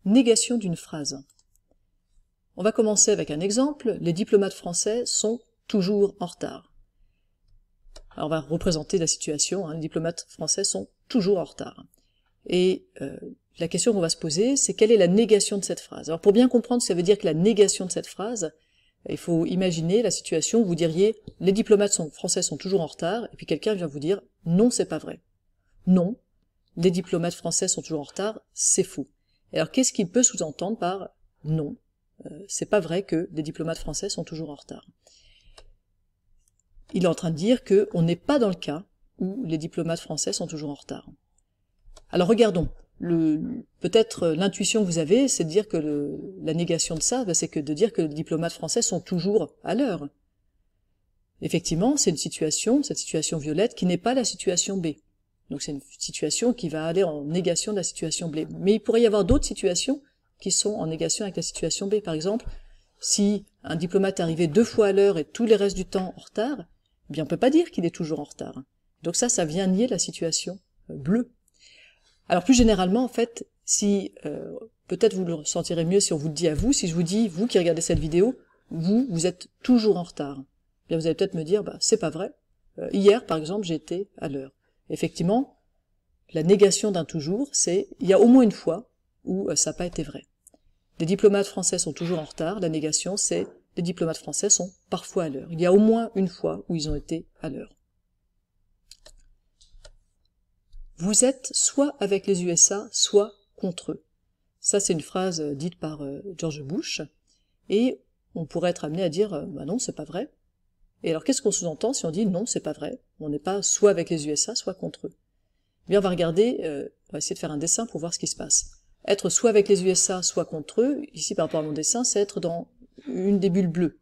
négation d'une phrase. On va commencer avec un exemple. Les diplomates français sont toujours en retard. Alors on va représenter la situation, les diplomates français sont toujours en retard. Et la question qu'on va se poser, c'est quelle est la négation de cette phrase. Alors pour bien comprendre ce que ça veut dire que la négation de cette phrase, il faut imaginer la situation où vous diriez « les diplomates français sont toujours en retard » et puis quelqu'un vient vous dire « non, c'est pas vrai ». Non, les diplomates français sont toujours en retard, c'est faux. Et alors qu'est-ce qu'il peut sous-entendre par « non » c'est pas vrai que les diplomates français sont toujours en retard. Il est en train de dire qu'on n'est pas dans le cas où les diplomates français sont toujours en retard. Alors regardons, peut-être l'intuition que vous avez, c'est de dire que la négation de ça, c'est que de dire que les diplomates français sont toujours à l'heure. Effectivement, c'est une situation, cette situation violette, qui n'est pas la situation B. Donc c'est une situation qui va aller en négation de la situation B. Mais il pourrait y avoir d'autres situations qui sont en négation avec la situation B. Par exemple, si un diplomate est arrivé 2 fois à l'heure et tous les restes du temps en retard, eh bien on peut pas dire qu'il est toujours en retard. Donc ça vient nier la situation bleue. Alors plus généralement, en fait, si peut-être vous le ressentirez mieux si on vous le dit à vous, si je vous dis, vous qui regardez cette vidéo, vous êtes toujours en retard. Eh bien vous allez peut-être me dire, c'est pas vrai. Hier, par exemple, j'ai été à l'heure. Effectivement, la négation d'un toujours, c'est il y a au moins une fois où ça n'a pas été vrai. Les diplomates français sont toujours en retard, la négation c'est les diplomates français sont parfois à l'heure. Il y a au moins une fois où ils ont été à l'heure. Vous êtes soit avec les USA, soit contre eux. Ça c'est une phrase dite par George Bush, et on pourrait être amené à dire non, c'est pas vrai. Et alors qu'est-ce qu'on sous-entend si on dit non, c'est pas vrai? On n'est pas soit avec les USA, soit contre eux. Eh bien on va regarder, on va essayer de faire un dessin pour voir ce qui se passe. Être soit avec les USA, soit contre eux, ici par rapport à mon dessin, c'est être dans une des bulles bleues.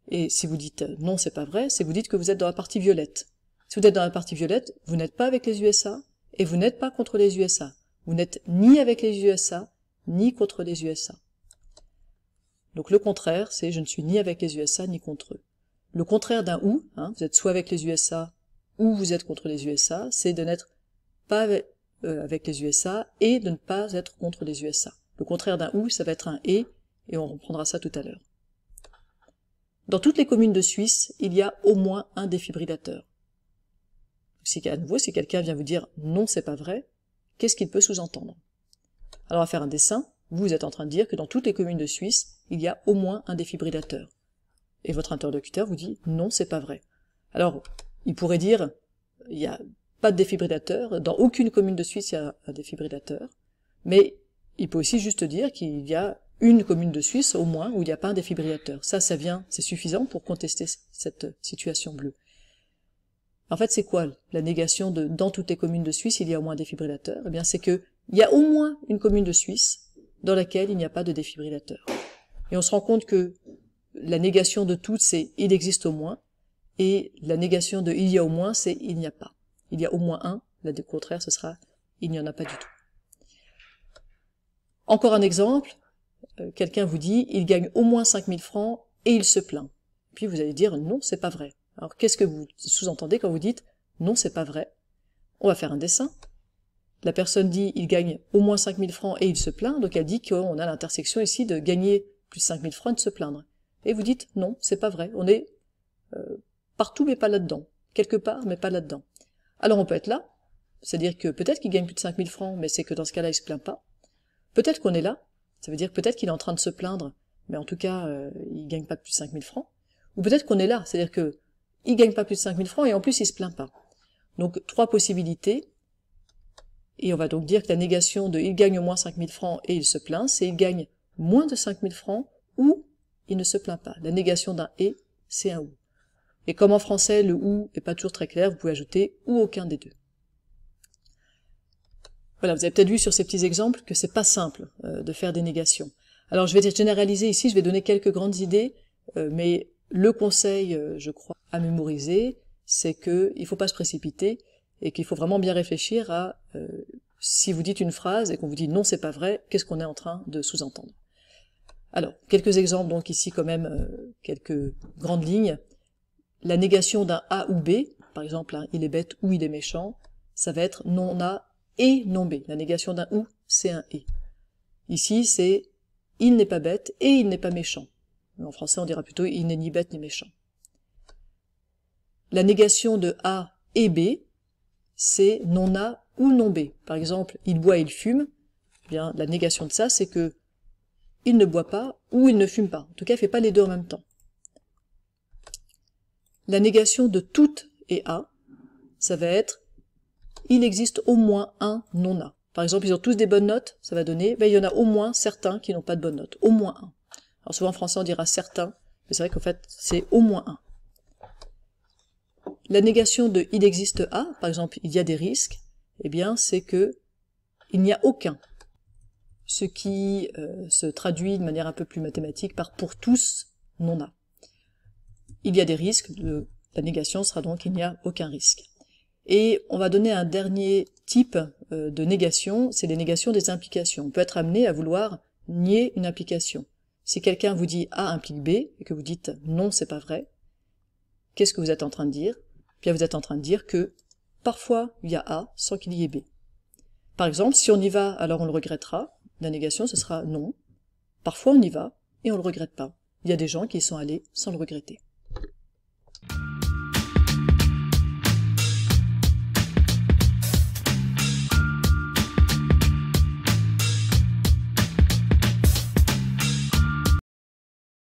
Et si vous dites non, c'est pas vrai, c'est que vous dites que vous êtes dans la partie violette. Si vous êtes dans la partie violette, vous n'êtes pas avec les USA, et vous n'êtes pas contre les USA. Vous n'êtes ni avec les USA, ni contre les USA. Donc le contraire, c'est je ne suis ni avec les USA, ni contre eux. Le contraire d'un ou, vous êtes soit avec les USA, ou vous êtes contre les USA, c'est de n'être pas avec les USA et de ne pas être contre les USA. Le contraire d'un ou, ça va être un et on reprendra ça tout à l'heure. Dans toutes les communes de Suisse, il y a au moins un défibrillateur. À nouveau, si quelqu'un vient vous dire non, c'est pas vrai, qu'est-ce qu'il peut sous-entendre? Alors on va faire un dessin. Vous êtes en train de dire que dans toutes les communes de Suisse, il y a au moins un défibrillateur. Et votre interlocuteur vous dit non, c'est pas vrai. Alors, il pourrait dire il n'y a pas de défibrillateur, dans aucune commune de Suisse il y a un défibrillateur, mais il peut aussi juste dire qu'il y a une commune de Suisse au moins où il n'y a pas un défibrillateur. Ça vient, c'est suffisant pour contester cette situation bleue. En fait, c'est quoi la négation de dans toutes les communes de Suisse il y a au moins un défibrillateur? Eh bien, c'est que il y a au moins une commune de Suisse dans laquelle il n'y a pas de défibrillateur. Et on se rend compte que la négation de toutes, c'est il existe au moins, et la négation de il y a au moins, c'est il n'y a pas. Il y a au moins un, le contraire, ce sera il n'y en a pas du tout. Encore un exemple, quelqu'un vous dit il gagne au moins 5000 francs et il se plaint. Puis vous allez dire non, c'est pas vrai. Alors qu'est-ce que vous sous-entendez quand vous dites non, c'est pas vrai? On va faire un dessin. La personne dit il gagne au moins 5000 francs et il se plaint, donc elle dit qu'on a l'intersection ici de gagner plus 5000 francs et de se plaindre. Et vous dites non, c'est pas vrai, on est partout mais pas là-dedans, quelque part mais pas là-dedans. Alors on peut être là, c'est-à-dire que peut-être qu'il gagne plus de 5000 francs, mais c'est que dans ce cas-là il se plaint pas. Peut-être qu'on est là, ça veut dire peut-être qu'il est en train de se plaindre, mais en tout cas il gagne pas plus de 5000 francs. Ou peut-être qu'on est là, c'est-à-dire que il gagne pas plus de 5000 francs et en plus il se plaint pas. Donc 3 possibilités, et on va donc dire que la négation de il gagne au moins 5000 francs et il se plaint, c'est il gagne moins de 5000 francs ou il ne se plaint pas. La négation d'un et, c'est un ou. Et comme en français le ou n'est pas toujours très clair, vous pouvez ajouter ou aucun des deux. Voilà, vous avez peut-être vu sur ces petits exemples que c'est pas simple de faire des négations. Alors je vais généraliser ici, je vais donner quelques grandes idées, mais le conseil, je crois, à mémoriser, c'est qu'il ne faut pas se précipiter et qu'il faut vraiment bien réfléchir à si vous dites une phrase et qu'on vous dit non, c'est pas vrai, qu'est-ce qu'on est en train de sous-entendre. Alors, quelques exemples, donc ici quand même, quelques grandes lignes. La négation d'un A ou B, par exemple, il est bête ou il est méchant, ça va être non A et non B. La négation d'un ou, c'est un et. Ici, c'est « il n'est pas bête et il n'est pas méchant ». En français, on dira plutôt « il n'est ni bête ni méchant ». La négation de A et B, c'est non A ou non B. Par exemple, il boit et il fume. Eh bien, la négation de ça, c'est que il ne boit pas ou il ne fume pas. En tout cas, il ne fait pas les deux en même temps. La négation de tout et A, ça va être il existe au moins un non A. Par exemple, ils ont tous des bonnes notes, ça va donner il y en a au moins certains qui n'ont pas de bonnes notes. Au moins un. Alors souvent en français on dira certains, mais c'est vrai qu'en fait c'est au moins un. La négation de il existe A, par exemple il y a des risques, eh bien c'est que il n'y a aucun. Ce qui se traduit de manière un peu plus mathématique par pour tous non A. Il y a des risques, la négation sera donc il n'y a aucun risque. Et on va donner un dernier type de négation, c'est les négations des implications. On peut être amené à vouloir nier une implication. Si quelqu'un vous dit A implique B, et que vous dites non, c'est pas vrai, qu'est-ce que vous êtes en train de dire? Bien, vous êtes en train de dire que parfois il y a A sans qu'il y ait B. Par exemple, si on y va, alors on le regrettera. La négation, ce sera non. Parfois on y va et on le regrette pas. Il y a des gens qui y sont allés sans le regretter.